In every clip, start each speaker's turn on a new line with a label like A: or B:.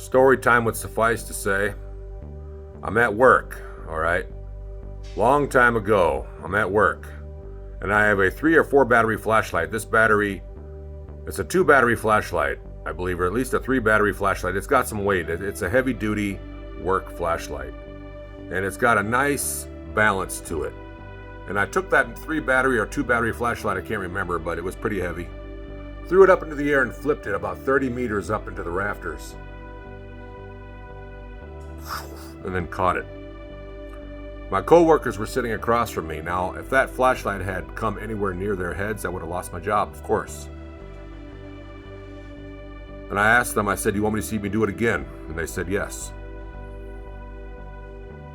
A: Story time would suffice to say, I'm at work, all right? Long time ago, I'm at work, and I have a 3 or 4 battery flashlight. This battery, it's a 2 battery flashlight, I believe, or at least a 3 battery flashlight. It's got some weight. It's a heavy duty work flashlight, and it's got a nice balance to it. And I took that 3 battery or 2 battery flashlight, I can't remember, but it was pretty heavy. Threw it up into the air and flipped it about 30 meters up into the rafters. And then caught it. My co-workers were sitting across from me. Now, if that flashlight had come anywhere near their heads, I would have lost my job, of course. And I asked them, I said, "You want me to see me do it again?" And they said yes.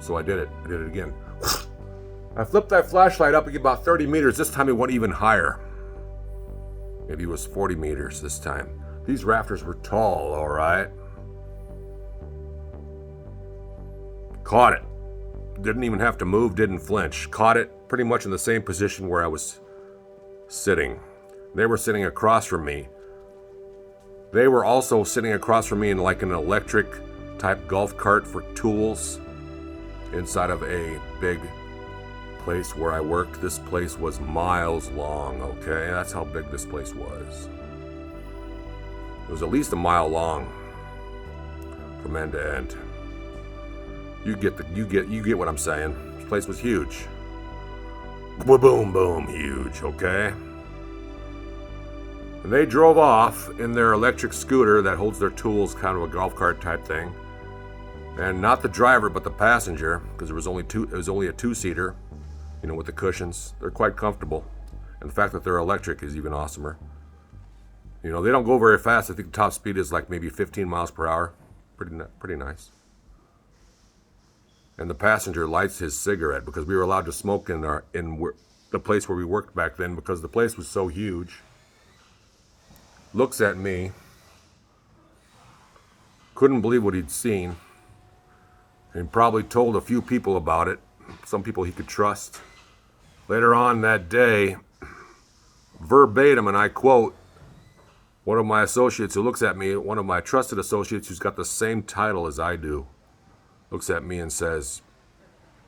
A: So I did it. I did it again. I flipped that flashlight up about 30 meters. This time it went even higher. Maybe it was 40 meters this time. These rafters were tall, all right. Caught it. Didn't even have to move, didn't flinch. Caught it pretty much in the same position where I was sitting. They were sitting across from me. They were also sitting across from me in like an electric type golf cart for tools inside of a big place where I worked. This place was miles long, okay? That's how big this place was. It was at least a mile long from end to end. You get what I'm saying. This place was huge. Boom, boom, huge, okay? And they drove off in their electric scooter that holds their tools, kind of a golf cart type thing. And not the driver, but the passenger, because it was only a 2-seater, you know, with the cushions. They're quite comfortable. And the fact that they're electric is even awesomer. You know, they don't go very fast. I think the top speed is like maybe 15 miles per hour. Pretty nice. And the passenger lights his cigarette because we were allowed to smoke in the place where we worked back then because the place was so huge. Looks at me. Couldn't believe what he'd seen. And probably told a few people about it. Some people he could trust. Later on that day, verbatim, and I quote, one of my associates who looks at me, one of my trusted associates who's got the same title as I do, looks at me and says,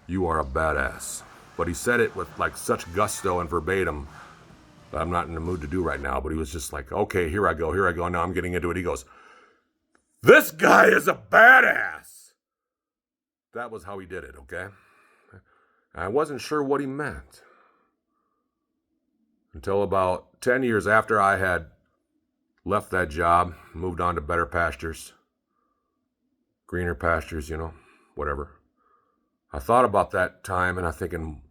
A: "You are a badass." But he said it with like such gusto and verbatim that I'm not in the mood to do right now. But he was just like, "Okay, here I go. Now I'm getting into it." He goes, "This guy is a badass." That was how he did it, okay? I wasn't sure what he meant until about 10 years after I had left that job, moved on to better pastures, greener pastures, you know, whatever. I thought about that time and I'm thinking,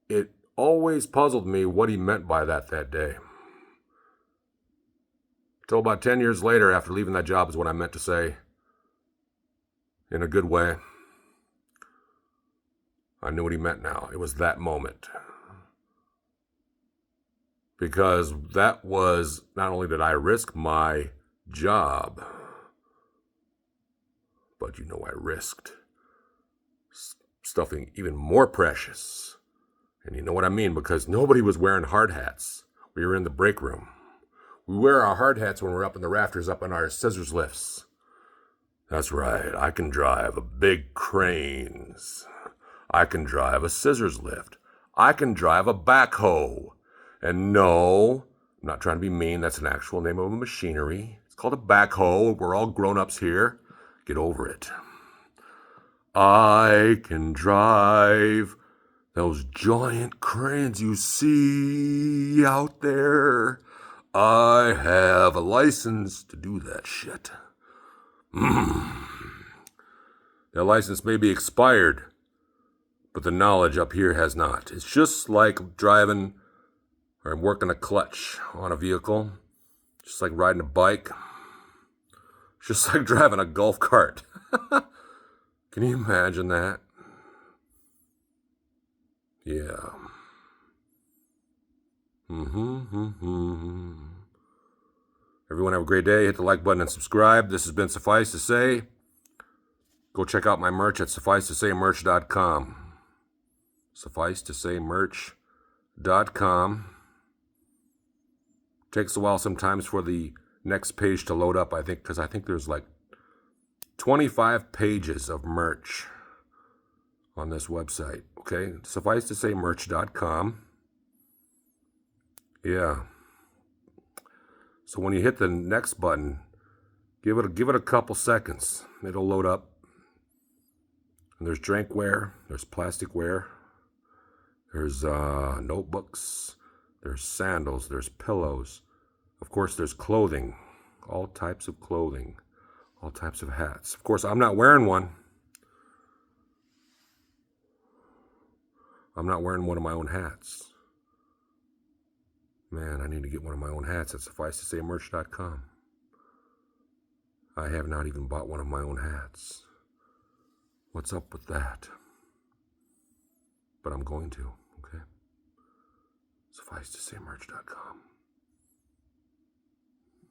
A: it always puzzled me what he meant by that day. Until about 10 years later, after leaving that job, is what I meant to say in a good way. I knew what he meant now. It was that moment. Because that was, not only did I risk my job, but you know I risked something even more precious. And you know what I mean, because nobody was wearing hard hats. We were in the break room. We wear our hard hats when we're up in the rafters, up in our scissors lifts. That's right, I can drive a big cranes. I can drive a scissors lift. I can drive a backhoe. And no, I'm not trying to be mean, that's an actual name of a machinery. It's called a backhoe. We're all grown-ups here. Get over it. I can drive those giant cranes you see out there. I have a license to do that shit. That license may be expired, but the knowledge up here has not. It's just like driving or working a clutch on a vehicle. Just like riding a bike. Just like driving a golf cart. Can you imagine that? Yeah. Everyone have a great day. Hit the like button and subscribe. This has been Suffice to Say. Go check out my merch at SuFFice2SayMerch.com. SuFFice2SayMerch.com. Takes a while sometimes for the next page to load up, I think, because I think there's like 25 pages of merch on this website. Okay, suffice to say, merch.com. Yeah. So when you hit the next button, give it a couple seconds. It'll load up. And there's drinkware, there's plasticware, there's notebooks, there's sandals, there's pillows. Of course, there's clothing, all types of clothing, all types of hats. Of course, I'm not wearing one. I'm not wearing one of my own hats. Man, I need to get one of my own hats at SuFFiceToSayMerch.com. I have not even bought one of my own hats. What's up with that? But I'm going to, okay? SuFFiceToSayMerch.com.